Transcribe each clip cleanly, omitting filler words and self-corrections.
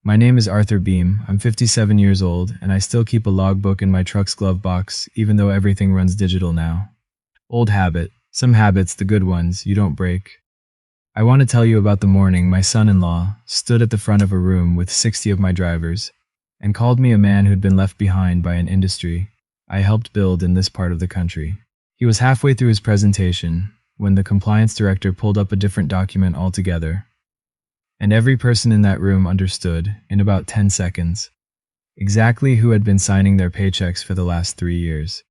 My name is Arthur Beem. I'm 57 years old, and I still keep a logbook in my truck's glove box, even though everything runs digital now. Old habit. Some habits, the good ones, you don't break. I want to tell you about the morning my son-in-law stood at the front of a room with 60 of my drivers and called me a man who'd been left behind by an industry I helped build in this part of the country. He was halfway through his presentation when the compliance director pulled up a different document altogether. And every person in that room understood, in about 10 seconds, exactly who had been signing their paychecks for the last 3 years.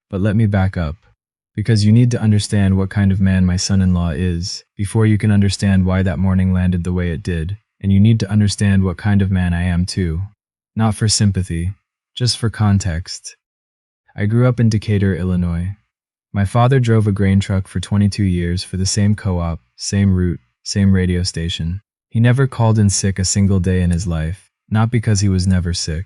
But let me back up, because you need to understand what kind of man my son-in-law is before you can understand why that morning landed the way it did, and you need to understand what kind of man I am too. Not for sympathy, just for context. I grew up in Decatur, Illinois. My father drove a grain truck for 22 years for the same co-op, same route, same radio station. He never called in sick a single day in his life, not because he was never sick,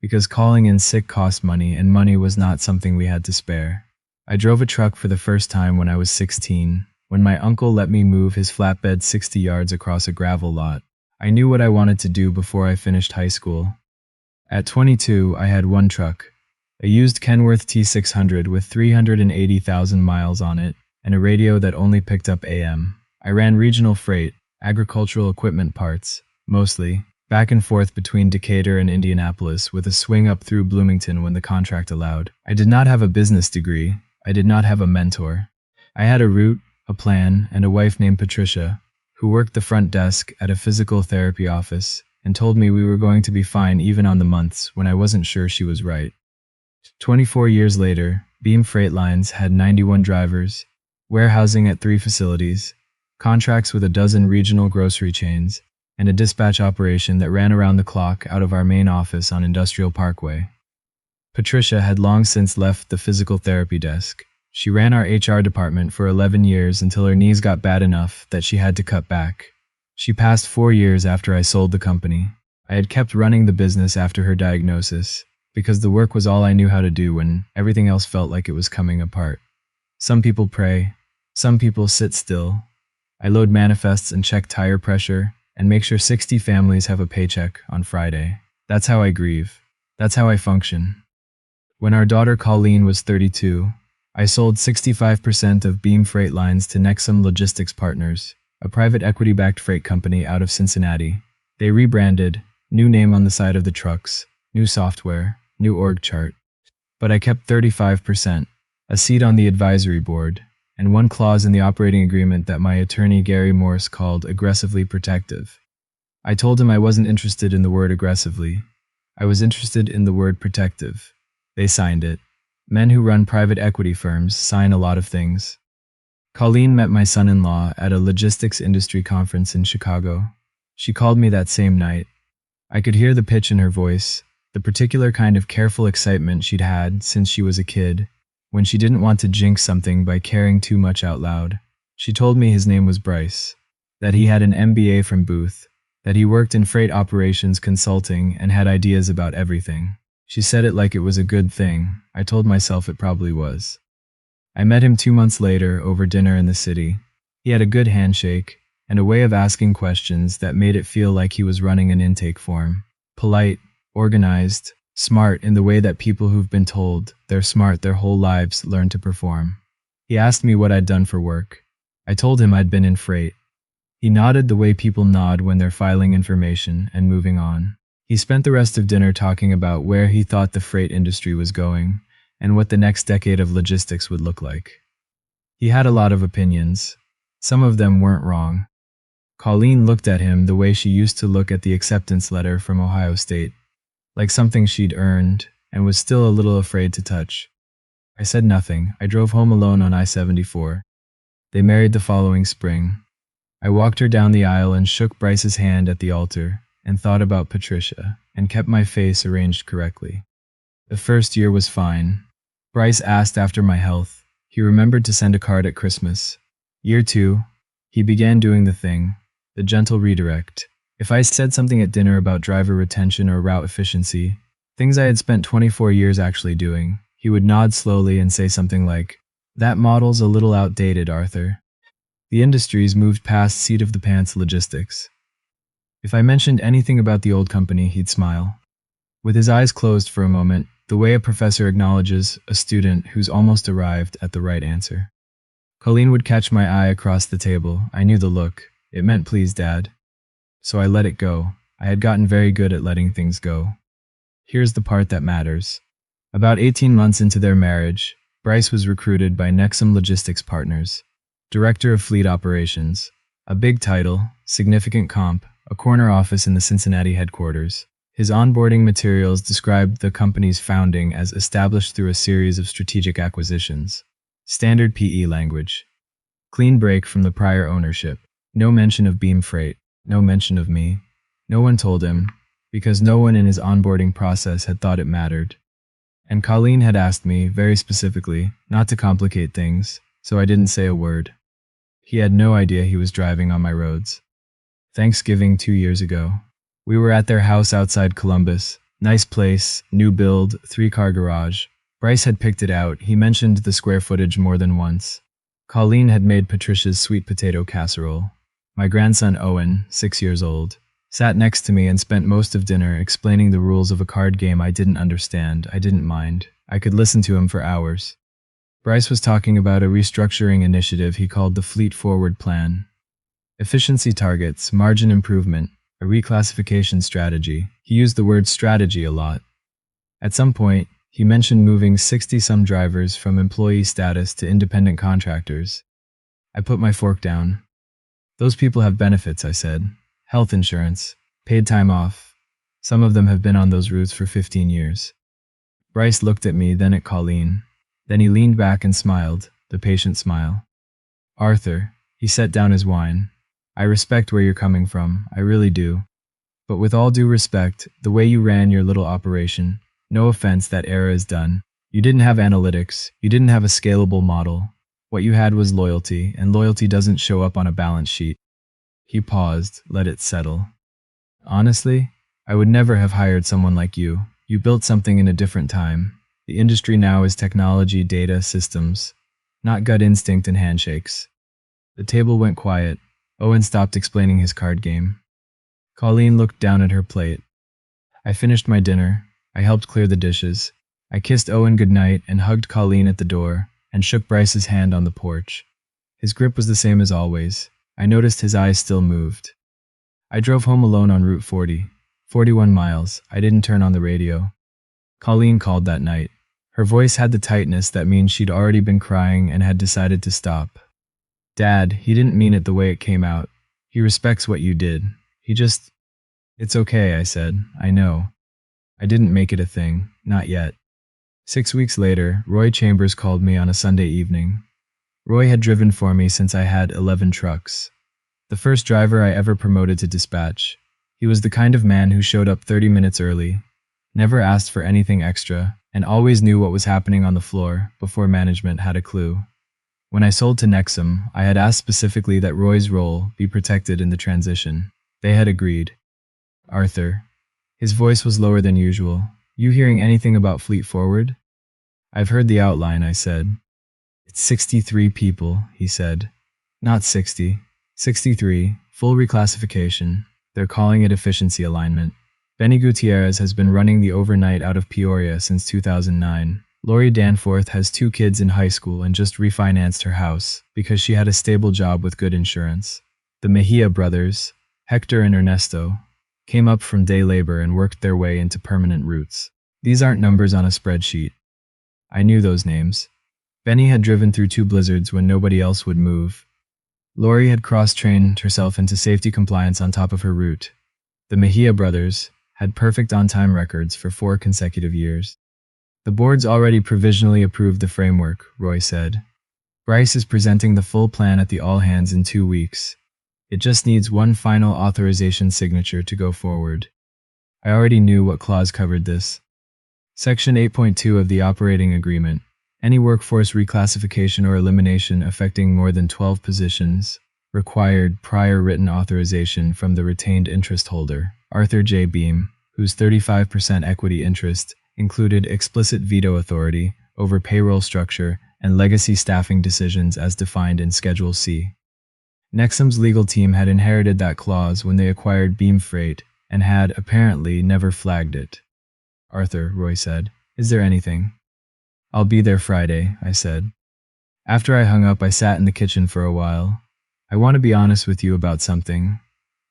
because calling in sick cost money and money was not something we had to spare. I drove a truck for the first time when I was 16, when my uncle let me move his flatbed 60 yards across a gravel lot. I knew what I wanted to do before I finished high school. At 22, I had one truck, a used Kenworth T600 with 380,000 miles on it, and a radio that only picked up AM. I ran regional freight, agricultural equipment parts, mostly, back and forth between Decatur and Indianapolis with a swing up through Bloomington when the contract allowed. I did not have a business degree. I did not have a mentor. I had a route, a plan, and a wife named Patricia, who worked the front desk at a physical therapy office and told me we were going to be fine even on the months when I wasn't sure she was right. 24 years later, Beem Freight Lines had 91 drivers, warehousing at 3 facilities, contracts with a dozen regional grocery chains, and a dispatch operation that ran around the clock out of our main office on Industrial Parkway. Patricia had long since left the physical therapy desk. She ran our HR department for 11 years until her knees got bad enough that she had to cut back. She passed 4 years after I sold the company. I had kept running the business after her diagnosis, because the work was all I knew how to do when everything else felt like it was coming apart. Some people pray, some people sit still. I load manifests and check tire pressure and make sure 60 families have a paycheck on Friday. That's how I grieve. That's how I function. When our daughter Colleen was 32, I sold 65% of Beem Freight Lines to Nexum Logistics Partners, a private equity-backed freight company out of Cincinnati. They rebranded, new name on the side of the trucks, new software, new org chart. But I kept 35%, a seat on the advisory board, and one clause in the operating agreement that my attorney Gary Morse called aggressively protective. I told him I wasn't interested in the word aggressively. I was interested in the word protective. They signed it. Men who run private equity firms sign a lot of things. Colleen met my son-in-law at a logistics industry conference in Chicago. She called me that same night. I could hear the pitch in her voice, the particular kind of careful excitement she'd had since she was a kid, when she didn't want to jinx something by caring too much out loud. She told me his name was Bryce, that he had an MBA from Booth, that he worked in freight operations consulting and had ideas about everything. She said it like it was a good thing. I told myself it probably was. I met him 2 months later over dinner in the city. He had a good handshake and a way of asking questions that made it feel like he was running an intake form. Polite, organized, smart in the way that people who've been told they're smart their whole lives learn to perform. He asked me what I'd done for work. I told him I'd been in freight. He nodded the way people nod when they're filing information and moving on. He spent the rest of dinner talking about where he thought the freight industry was going and what the next decade of logistics would look like. He had a lot of opinions. Some of them weren't wrong. Colleen looked at him the way she used to look at the acceptance letter from Ohio State, like something she'd earned and was still a little afraid to touch. I said nothing. I drove home alone on I-74. They married the following spring. I walked her down the aisle and shook Bryce's hand at the altar and thought about Patricia and kept my face arranged correctly. The first year was fine. Bryce asked after my health. He remembered to send a card at Christmas. Year 2, he began doing the thing, the gentle redirect. If I said something at dinner about driver retention or route efficiency, things I had spent 24 years actually doing, he would nod slowly and say something like, "That model's a little outdated, Arthur." The industries moved past seat-of-the-pants logistics. If I mentioned anything about the old company, he'd smile. With his eyes closed for a moment, the way a professor acknowledges a student who's almost arrived at the right answer. Colleen would catch my eye across the table. I knew the look. It meant please, Dad. So I let it go. I had gotten very good at letting things go. Here's the part that matters. About 18 months into their marriage, Bryce was recruited by Nexum Logistics Partners, Director of Fleet Operations, a big title, significant comp, a corner office in the Cincinnati headquarters. His onboarding materials described the company's founding as established through a series of strategic acquisitions. Standard PE language. Clean break from the prior ownership. No mention of Beem Freight. No mention of me. No one told him, because no one in his onboarding process had thought it mattered. And Colleen had asked me, very specifically, not to complicate things, so I didn't say a word. He had no idea he was driving on my roads. Thanksgiving 2 years ago. We were at their house outside Columbus. Nice place, new build, 3-car garage. Bryce had picked it out. He mentioned the square footage more than once. Colleen had made Patricia's sweet potato casserole. My grandson Owen, 6 years old, sat next to me and spent most of dinner explaining the rules of a card game I didn't understand. I didn't mind. I could listen to him for hours. Bryce was talking about a restructuring initiative he called the Fleet Forward Plan. Efficiency targets, margin improvement, a reclassification strategy. He used the word strategy a lot. At some point, he mentioned moving 60-some drivers from employee status to independent contractors. I put my fork down. Those people have benefits, I said. Health insurance, paid time off. Some of them have been on those routes for 15 years. Bryce looked at me, then at Colleen. Then he leaned back and smiled, the patient smile. Arthur, he set down his wine. I respect where you're coming from, I really do. But with all due respect, the way you ran your little operation, no offense, that era is done. You didn't have analytics, you didn't have a scalable model. What you had was loyalty, and loyalty doesn't show up on a balance sheet. He paused, let it settle. Honestly, I would never have hired someone like you. You built something in a different time. The industry now is technology, data, systems, not gut instinct and handshakes. The table went quiet. Owen stopped explaining his card game. Colleen looked down at her plate. I finished my dinner. I helped clear the dishes. I kissed Owen goodnight and hugged Colleen at the door and shook Bryce's hand on the porch. His grip was the same as always. I noticed his eyes still moved. I drove home alone on Route 40. 41 miles. I didn't turn on the radio. Colleen called that night. Her voice had the tightness that means she'd already been crying and had decided to stop. Dad, he didn't mean it the way it came out. He respects what you did. He just... It's okay, I said. I know. I didn't make it a thing. Not yet. 6 weeks later, Roy Chambers called me on a Sunday evening. Roy had driven for me since I had 11 trucks. The first driver I ever promoted to dispatch. He was the kind of man who showed up 30 minutes early, never asked for anything extra, and always knew what was happening on the floor before management had a clue. When I sold to Nexum, I had asked specifically that Roy's role be protected in the transition. They had agreed. Arthur. His voice was lower than usual. You hearing anything about Fleet Forward? I've heard the outline, I said. It's 63 people, he said. Not 60. 63. Full reclassification. They're calling it efficiency alignment. Benny Gutierrez has been running the overnight out of Peoria since 2009. Lori Danforth has 2 kids in high school and just refinanced her house because she had a stable job with good insurance. The Mejia brothers, Hector and Ernesto, came up from day labor and worked their way into permanent routes. These aren't numbers on a spreadsheet. I knew those names. Benny had driven through 2 blizzards when nobody else would move. Lori had cross-trained herself into safety compliance on top of her route. The Mejia brothers had perfect on-time records for 4 consecutive years. The board's already provisionally approved the framework, Roy said. Bryce is presenting the full plan at the all-hands in 2 weeks. It just needs one final authorization signature to go forward. I already knew what clause covered this. Section 8.2 of the operating agreement. Any workforce reclassification or elimination affecting more than 12 positions required prior written authorization from the retained interest holder, Arthur J. Beem, whose 35% equity interest included explicit veto authority over payroll structure and legacy staffing decisions as defined in Schedule C. Nexum's legal team had inherited that clause when they acquired Beem Freight and had, apparently, never flagged it. "Arthur," Roy said, "is there anything?" "I'll be there Friday," I said. After I hung up, I sat in the kitchen for a while. "I want to be honest with you about something.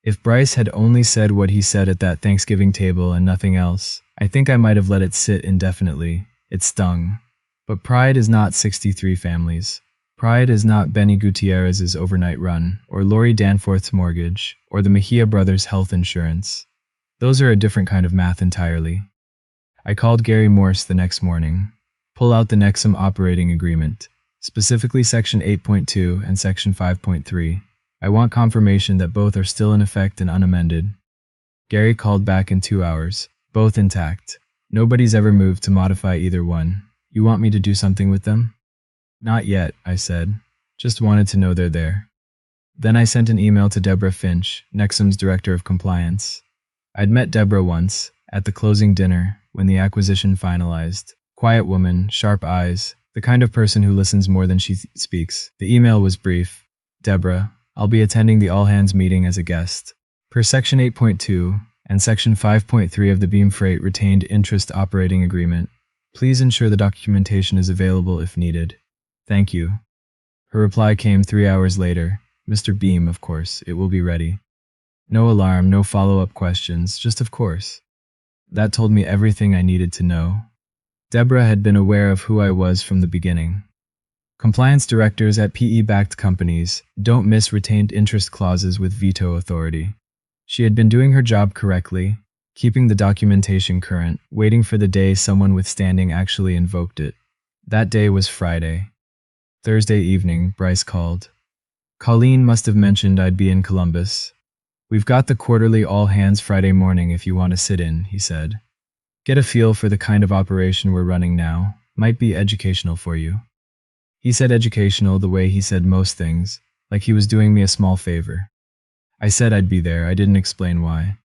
If Bryce had only said what he said at that Thanksgiving table and nothing else, I think I might have let it sit indefinitely. It stung. But pride is not 63 families. Pride is not Benny Gutierrez's overnight run, or Lori Danforth's mortgage, or the Mejia brothers' health insurance. Those are a different kind of math entirely." I called Gary Morse the next morning. "Pull out the Nexum operating agreement, specifically Section 8.2 and Section 5.3. I want confirmation that both are still in effect and unamended." Gary called back in 2 hours, both intact. "Nobody's ever moved to modify either one. You want me to do something with them?" "Not yet," I said. "Just wanted to know they're there." Then I sent an email to Deborah Finch, Nexum's Director of Compliance. I'd met Deborah once, at the closing dinner, when the acquisition finalized. Quiet woman, sharp eyes, the kind of person who listens more than she speaks. The email was brief. "Deborah, I'll be attending the all-hands meeting as a guest. Per Section 8.2 and Section 5.3 of the Beem Freight Retained Interest Operating Agreement, please ensure the documentation is available if needed. Thank you." Her reply came 3 hours later. "Mr. Beem, of course, it will be ready." No alarm, no follow-up questions, just of course. That told me everything I needed to know. Deborah had been aware of who I was from the beginning. Compliance directors at PE-backed companies don't miss retained interest clauses with veto authority. She had been doing her job correctly, keeping the documentation current, waiting for the day someone with standing actually invoked it. That day was Friday. Thursday evening, Bryce called. "Colleen must have mentioned I'd be in Columbus. We've got the quarterly all-hands Friday morning if you want to sit in," he said. "Get a feel for the kind of operation we're running now. Might be educational for you." He said educational the way he said most things, like he was doing me a small favor. I said I'd be there. I didn't explain why.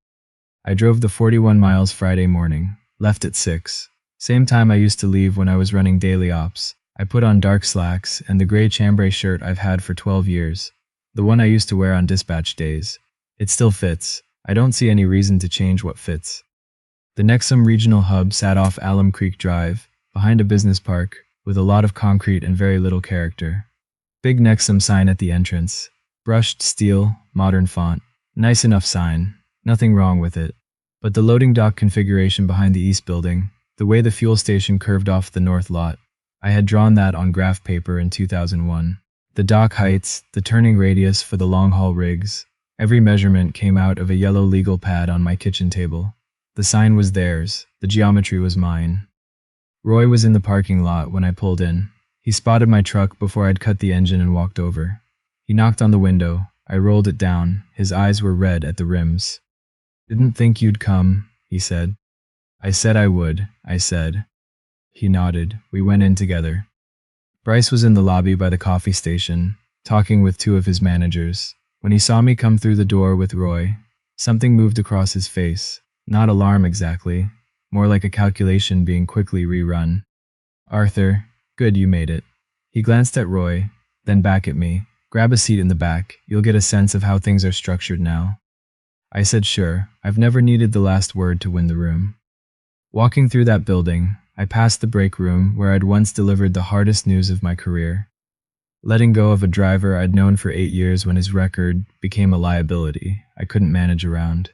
I drove the 41 miles Friday morning, left at 6. Same time I used to leave when I was running daily ops. I put on dark slacks and the gray chambray shirt I've had for 12 years, the one I used to wear on dispatch days. It still fits. I don't see any reason to change what fits. The Nexum Regional Hub sat off Alum Creek Drive, behind a business park, with a lot of concrete and very little character. Big Nexum sign at the entrance. Brushed steel, modern font. Nice enough sign. Nothing wrong with it. But the loading dock configuration behind the east building, the way the fuel station curved off the north lot, I had drawn that on graph paper in 2001. The dock heights, the turning radius for the long-haul rigs, every measurement came out of a yellow legal pad on my kitchen table. The sign was theirs. The geometry was mine. Roy was in the parking lot when I pulled in. He spotted my truck before I'd cut the engine and walked over. He knocked on the window. I rolled it down. His eyes were red at the rims. "Didn't think you'd come," he said. "I said I would," I said. He nodded. We went in together. Bryce was in the lobby by the coffee station, talking with 2 of his managers. When he saw me come through the door with Roy, something moved across his face. Not alarm exactly, more like a calculation being quickly rerun. "Arthur, good you made it." He glanced at Roy, then back at me. "Grab a seat in the back. You'll get a sense of how things are structured now." I said sure. I've never needed the last word to win the room. Walking through that building, I passed the break room where I'd once delivered the hardest news of my career. Letting go of a driver I'd known for 8 years when his record became a liability I couldn't manage around.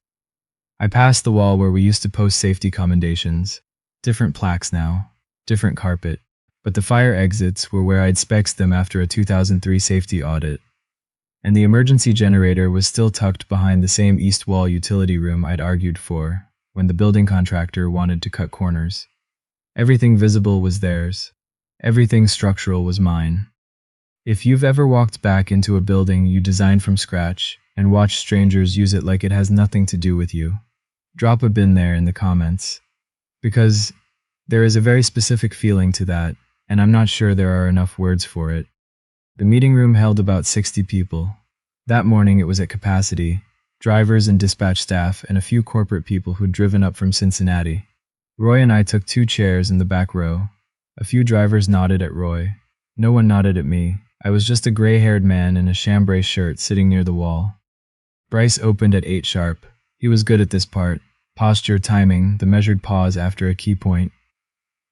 I passed the wall where we used to post safety commendations. Different plaques now, different carpet. But the fire exits were where I'd spexed them after a 2003 safety audit. And the emergency generator was still tucked behind the same east wall utility room I'd argued for when the building contractor wanted to cut corners. Everything visible was theirs. Everything structural was mine. If you've ever walked back into a building you designed from scratch and watched strangers use it like it has nothing to do with you, drop a "been there" in the comments. Because there is a very specific feeling to that, and I'm not sure there are enough words for it. The meeting room held about 60 people. That morning it was at capacity, drivers and dispatch staff and a few corporate people who'd driven up from Cincinnati. Roy and I took 2 chairs in the back row. A few drivers nodded at Roy. No one nodded at me. I was just a gray-haired man in a chambray shirt sitting near the wall. Bryce opened at 8 sharp. He was good at this part. Posture, timing, the measured pause after a key point.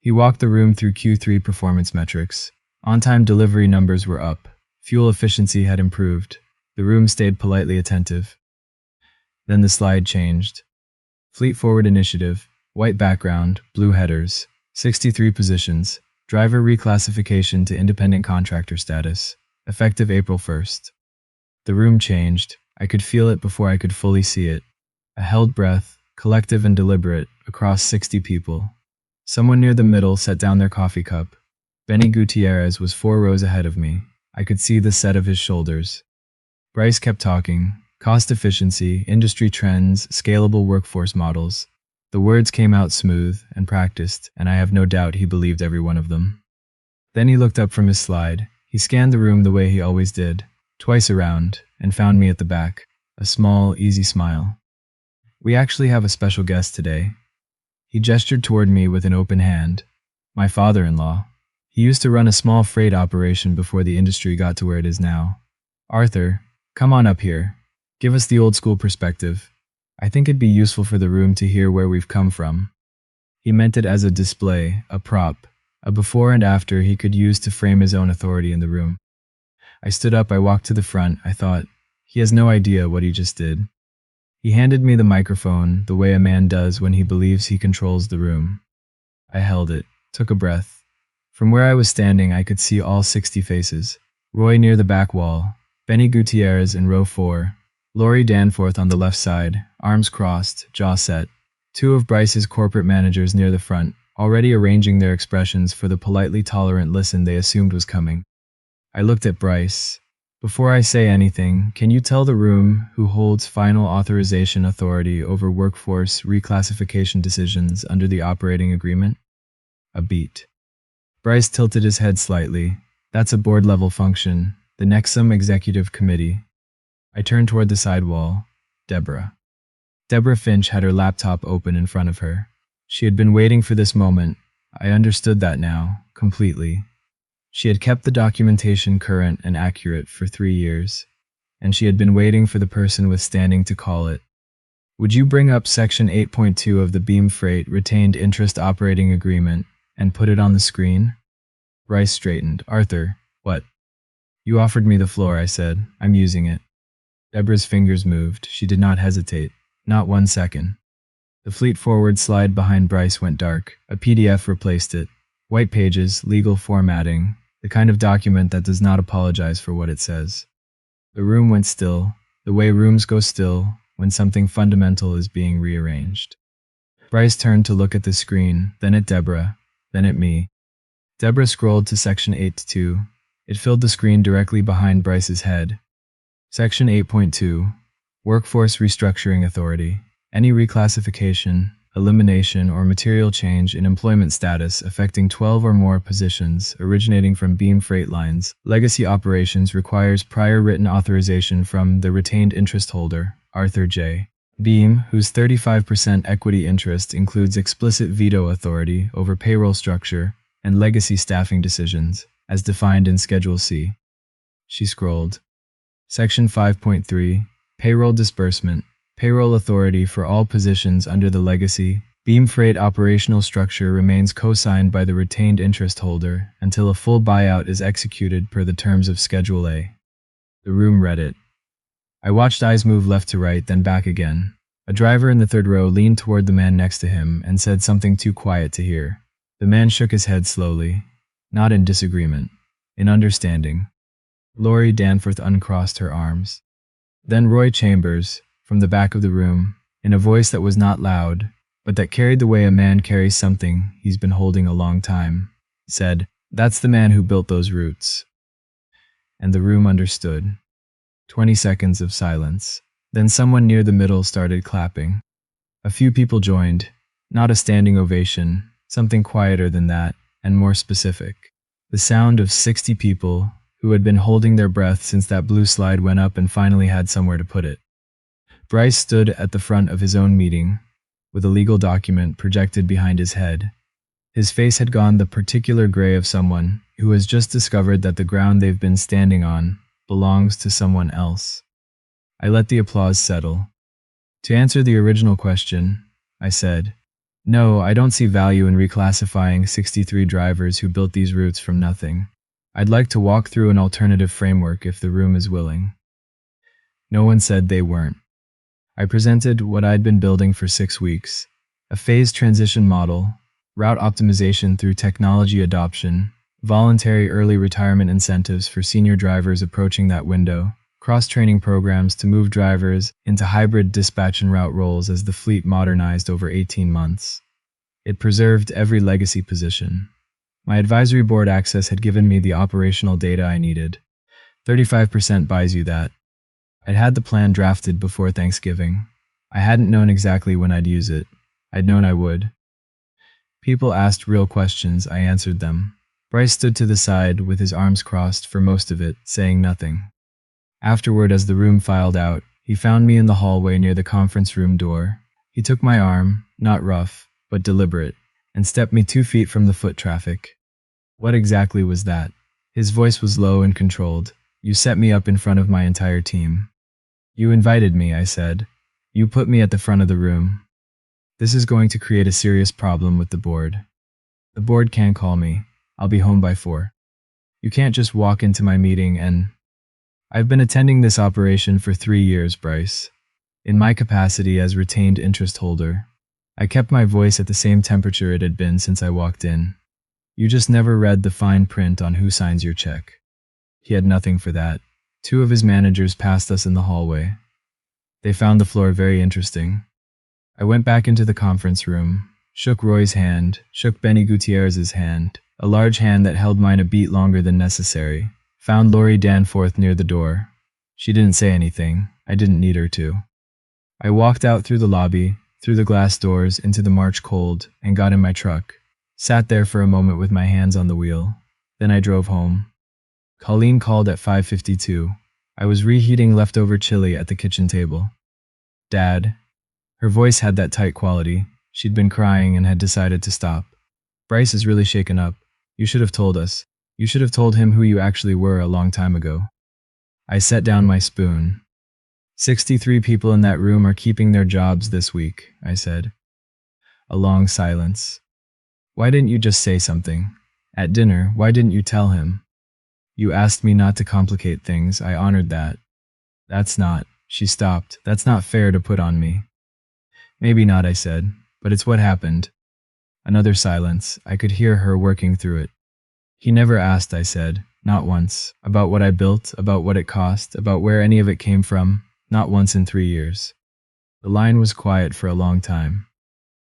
He walked the room through Q3 performance metrics. On-time delivery numbers were up. Fuel efficiency had improved. The room stayed politely attentive. Then the slide changed. Fleet Forward Initiative, white background, blue headers, 63 positions, driver reclassification to independent contractor status, effective April 1st. The room changed. I could feel it before I could fully see it. A held breath, collective and deliberate, across 60 people. Someone near the middle set down their coffee cup. Benny Gutierrez was 4 rows ahead of me. I could see the set of his shoulders. Bryce kept talking. Cost efficiency, industry trends, scalable workforce models. The words came out smooth and practiced, and I have no doubt he believed every one of them. Then he looked up from his slide. He scanned the room the way he always did, twice around, and found me at the back, a small, easy smile. We actually have a special guest today. He gestured toward me with an open hand. My father-in-law. He used to run a small freight operation before the industry got to where it is now. Arthur, come on up here. Give us the old-school perspective. I think it'd be useful for the room to hear where we've come from. He meant it as a display, a prop, a before and after he could use to frame his own authority in the room. I stood up, I walked to the front. I thought, he has no idea what he just did. He handed me the microphone the way a man does when he believes he controls the room. I held it, took a breath. From where I was standing, I could see all 60 faces. Roy near the back wall, Benny Gutierrez in row 4, Lori Danforth on the left side, arms crossed, jaw set. 2 of Bryce's corporate managers near the front, already arranging their expressions for the politely tolerant listen they assumed was coming. I looked at Bryce. Before I say anything, can you tell the room who holds final authorization authority over workforce reclassification decisions under the operating agreement? A beat. Bryce tilted his head slightly. That's a board-level function, the Nexum Executive Committee. I turned toward the side wall. Deborah. Deborah Finch had her laptop open in front of her. She had been waiting for this moment. I understood that now, completely. She had kept the documentation current and accurate for 3 years, and she had been waiting for the person with standing to call it. Would you bring up Section 8.2 of the Beem Freight Retained Interest Operating Agreement and put it on the screen? Bryce straightened. Arthur, what? You offered me the floor, I said. I'm using it. Deborah's fingers moved. She did not hesitate. Not 1 second. The Fleet Forward slide behind Bryce went dark. A PDF replaced it. White pages, legal formatting, the kind of document that does not apologize for what it says. The room went still, the way rooms go still when something fundamental is being rearranged. Bryce turned to look at the screen, then at Deborah, then at me. Deborah scrolled to Section 8.2. It filled the screen directly behind Bryce's head. Section 8.2. Workforce Restructuring Authority. Any reclassification, elimination, or material change in employment status affecting 12 or more positions originating from Beem Freight Lines, legacy operations requires prior written authorization from the retained interest holder, Arthur J. Beem, whose 35% equity interest includes explicit veto authority over payroll structure and legacy staffing decisions, as defined in Schedule C. She scrolled. Section 5.3. Payroll Disbursement. Payroll authority for all positions under the legacy Beem Freight operational structure remains co-signed by the retained interest holder until a full buyout is executed per the terms of Schedule A. The room read it. I watched eyes move left to right, then back again. A driver in the 3rd row leaned toward the man next to him and said something too quiet to hear. The man shook his head slowly, not in disagreement, in understanding. Lori Danforth uncrossed her arms. Then Roy Chambers, from the back of the room, in a voice that was not loud, but that carried the way a man carries something he's been holding a long time, said, "That's the man who built those routes." And the room understood. 20 seconds of silence. Then someone near the middle started clapping. A few people joined, not a standing ovation, something quieter than that, and more specific. The sound of 60 people who had been holding their breath since that blue slide went up and finally had somewhere to put it. Bryce stood at the front of his own meeting, with a legal document projected behind his head. His face had gone the particular gray of someone who has just discovered that the ground they've been standing on belongs to someone else. I let the applause settle. To answer the original question, I said, no, I don't see value in reclassifying 63 drivers who built these routes from nothing. I'd like to walk through an alternative framework if the room is willing. No one said they weren't. I presented what I'd been building for 6 weeks, a phased transition model, route optimization through technology adoption, voluntary early retirement incentives for senior drivers approaching that window, cross-training programs to move drivers into hybrid dispatch and route roles as the fleet modernized over 18 months. It preserved every legacy position. My advisory board access had given me the operational data I needed. 35% buys you that. I'd had the plan drafted before Thanksgiving. I hadn't known exactly when I'd use it. I'd known I would. People asked real questions, I answered them. Bryce stood to the side with his arms crossed for most of it, saying nothing. Afterward, as the room filed out, he found me in the hallway near the conference room door. He took my arm, not rough, but deliberate, and stepped me 2 feet from the foot traffic. What exactly was that? His voice was low and controlled. You set me up in front of my entire team. You invited me, I said. You put me at the front of the room. This is going to create a serious problem with the board. The board can't call me. I'll be home by 4. You can't just walk into my meeting and... I've been attending this operation for 3 years, Bryce. In my capacity as retained interest holder, I kept my voice at the same temperature it had been since I walked in. You just never read the fine print on who signs your check. He had nothing for that. 2 of his managers passed us in the hallway. They found the floor very interesting. I went back into the conference room, shook Roy's hand, shook Benny Gutierrez's hand, a large hand that held mine a beat longer than necessary. Found Lori Danforth near the door. She didn't say anything. I didn't need her to. I walked out through the lobby, through the glass doors, into the March cold, and got in my truck. Sat there for a moment with my hands on the wheel. Then I drove home. Colleen called at 5:52. I was reheating leftover chili at the kitchen table. Dad. Her voice had that tight quality. She'd been crying and had decided to stop. Bryce is really shaken up. You should have told us. You should have told him who you actually were a long time ago. I set down my spoon. 63 people in that room are keeping their jobs this week, I said. A long silence. Why didn't you just say something? At dinner, why didn't you tell him? You asked me not to complicate things. I honored that. That's not. She stopped. That's not fair to put on me. Maybe not, I said, but it's what happened. Another silence. I could hear her working through it. He never asked, I said, not once, about what I built, about what it cost, about where any of it came from, not once in 3 years. The line was quiet for a long time.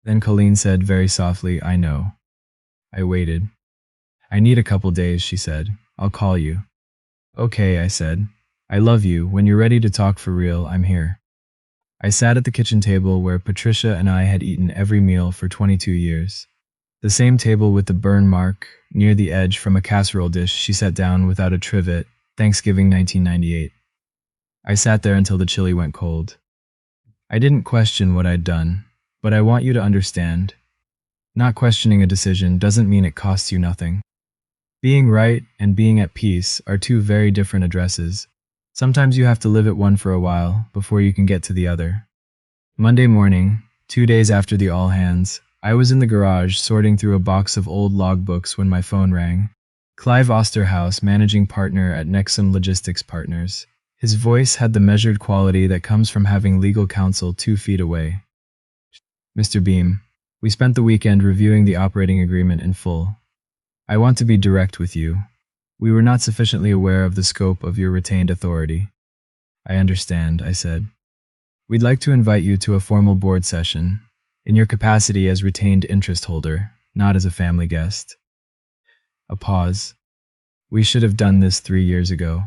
Then Colleen said very softly, I know. I waited. I need a couple days, she said. I'll call you. Okay, I said. I love you. When you're ready to talk for real, I'm here. I sat at the kitchen table where Patricia and I had eaten every meal for 22 years. The same table with the burn mark near the edge from a casserole dish she set down without a trivet, Thanksgiving 1998. I sat there until the chili went cold. I didn't question what I'd done, but I want you to understand. Not questioning a decision doesn't mean it costs you nothing. Being right and being at peace are 2 very different addresses. Sometimes you have to live at one for a while before you can get to the other. Monday morning, 2 days after the all-hands, I was in the garage sorting through a box of old logbooks when my phone rang. Clive Osterhaus, managing partner at Nexum Logistics Partners. His voice had the measured quality that comes from having legal counsel 2 feet away. Mr. Beem, we spent the weekend reviewing the operating agreement in full. I want to be direct with you. We were not sufficiently aware of the scope of your retained authority. I understand, I said. We'd like to invite you to a formal board session, in your capacity as retained interest holder, not as a family guest. A pause. We should have done this 3 years ago.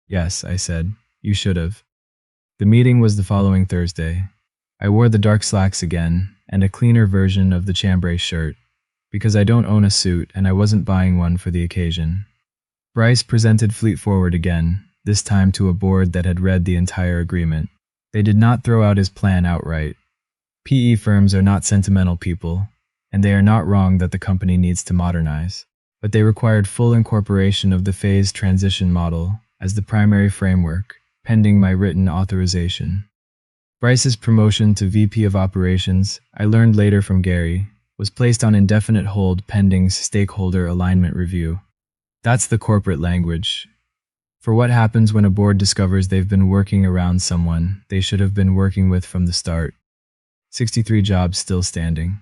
Yes, I said. You should have. The meeting was the following Thursday. I wore the dark slacks again, and a cleaner version of the chambray shirt, because I don't own a suit and I wasn't buying one for the occasion. Bryce presented Fleet Forward again, this time to a board that had read the entire agreement. They did not throw out his plan outright. PE firms are not sentimental people, and they are not wrong that the company needs to modernize. but they required full incorporation of the phased transition model as the primary framework, pending my written authorization. Bryce's promotion to VP of Operations, I learned later from Gary, was placed on indefinite hold pending stakeholder alignment review. That's the corporate language. For what happens when a board discovers they've been working around someone they should have been working with from the start. 63 jobs still standing.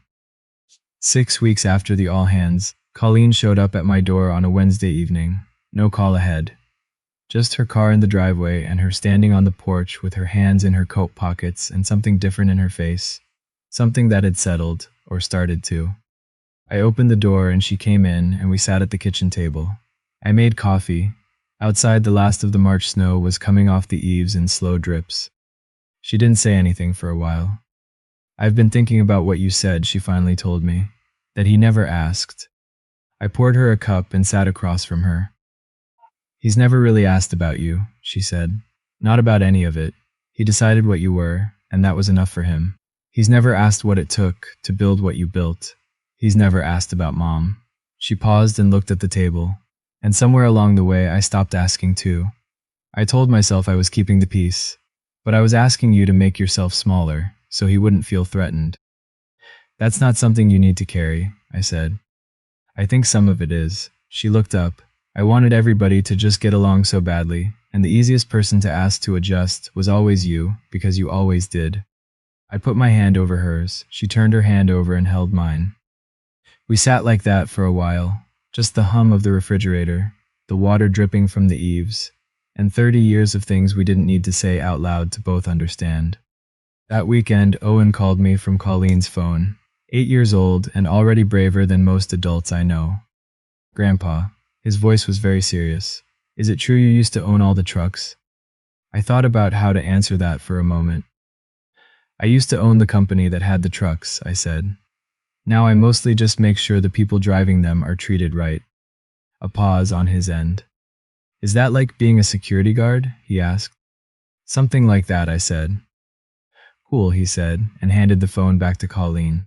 6 weeks after the all-hands, Colleen showed up at my door on a Wednesday evening. No call ahead. Just her car in the driveway and her standing on the porch with her hands in her coat pockets and something different in her face. Something that had settled, or started to. I opened the door and she came in and we sat at the kitchen table. I made coffee. Outside, the last of the March snow was coming off the eaves in slow drips. She didn't say anything for a while. "I've been thinking about what you said," she finally told me. "That he never asked." I poured her a cup and sat across from her. "He's never really asked about you," she said. "Not about any of it. He decided what you were, and that was enough for him. He's never asked what it took to build what you built. He's never asked about Mom." She paused and looked at the table. And somewhere along the way, I stopped asking too. I told myself I was keeping the peace, but I was asking you to make yourself smaller, so he wouldn't feel threatened. "That's not something you need to carry," I said. "I think some of it is." She looked up. I wanted everybody to just get along so badly, and the easiest person to ask to adjust was always you, because you always did. I put my hand over hers. She turned her hand over and held mine. We sat like that for a while. Just the hum of the refrigerator, the water dripping from the eaves, and 30 years of things we didn't need to say out loud to both understand. That weekend, Owen called me from Colleen's phone, 8 years old and already braver than most adults I know. "Grandpa," his voice was very serious, "is it true you used to own all the trucks?" I thought about how to answer that for a moment. "I used to own the company that had the trucks," I said. "Now I mostly just make sure the people driving them are treated right." A pause on his end. "Is that like being a security guard?" he asked. "Something like that," I said. "Cool," he said, and handed the phone back to Colleen.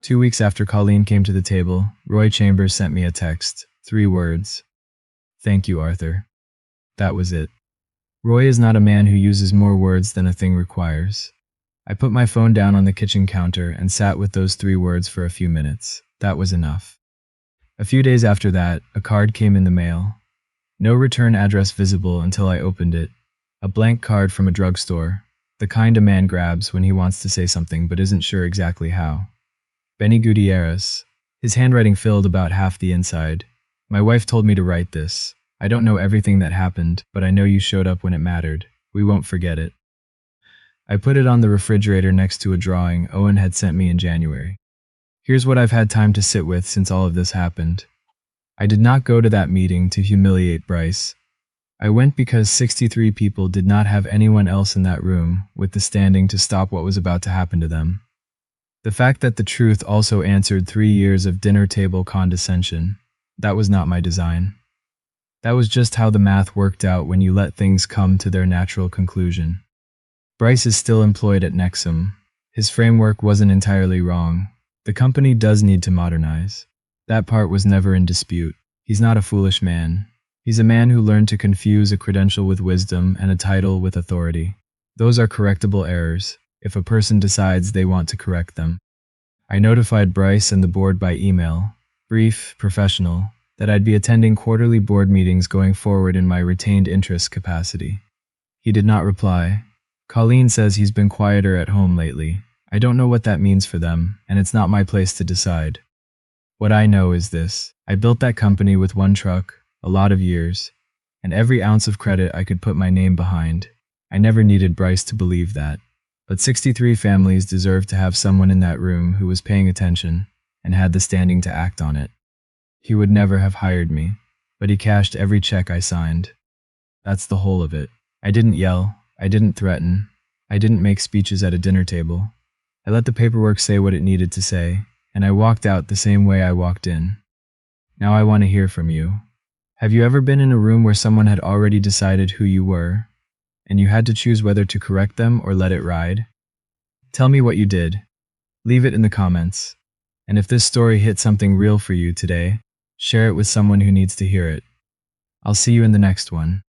2 weeks after Colleen came to the table, Roy Chambers sent me a text. 3 words. "Thank you, Arthur." That was it. Roy is not a man who uses more words than a thing requires. I put my phone down on the kitchen counter and sat with those 3 words for a few minutes. That was enough. A few days after that, a card came in the mail. No return address visible until I opened it. A blank card from a drugstore, the kind a man grabs when he wants to say something but isn't sure exactly how. Benny Gutierrez. His handwriting filled about half the inside. "My wife told me to write this. I don't know everything that happened, but I know you showed up when it mattered. We won't forget it." I put it on the refrigerator next to a drawing Owen had sent me in January. Here's what I've had time to sit with since all of this happened. I did not go to that meeting to humiliate Bryce. I went because 63 people did not have anyone else in that room with the standing to stop what was about to happen to them. The fact that the truth also answered 3 years of dinner table condescension, that was not my design. That was just how the math worked out when you let things come to their natural conclusion. Bryce is still employed at Nexum. His framework wasn't entirely wrong. The company does need to modernize. That part was never in dispute. He's not a foolish man. He's a man who learned to confuse a credential with wisdom and a title with authority. Those are correctable errors, if a person decides they want to correct them. I notified Bryce and the board by email, brief, professional, that I'd be attending quarterly board meetings going forward in my retained interest capacity. He did not reply. Colleen says he's been quieter at home lately. I don't know what that means for them, and it's not my place to decide. What I know is this. I built that company with 1 truck, a lot of years, and every ounce of credit I could put my name behind. I never needed Bryce to believe that. But 63 families deserve to have someone in that room who was paying attention and had the standing to act on it. He would never have hired me, but he cashed every check I signed. That's the whole of it. I didn't yell. I didn't threaten. I didn't make speeches at a dinner table. I let the paperwork say what it needed to say, and I walked out the same way I walked in. Now I want to hear from you. Have you ever been in a room where someone had already decided who you were, and you had to choose whether to correct them or let it ride? Tell me what you did. Leave it in the comments. And if this story hit something real for you today, Share it with someone who needs to hear it. I'll see you in the next one.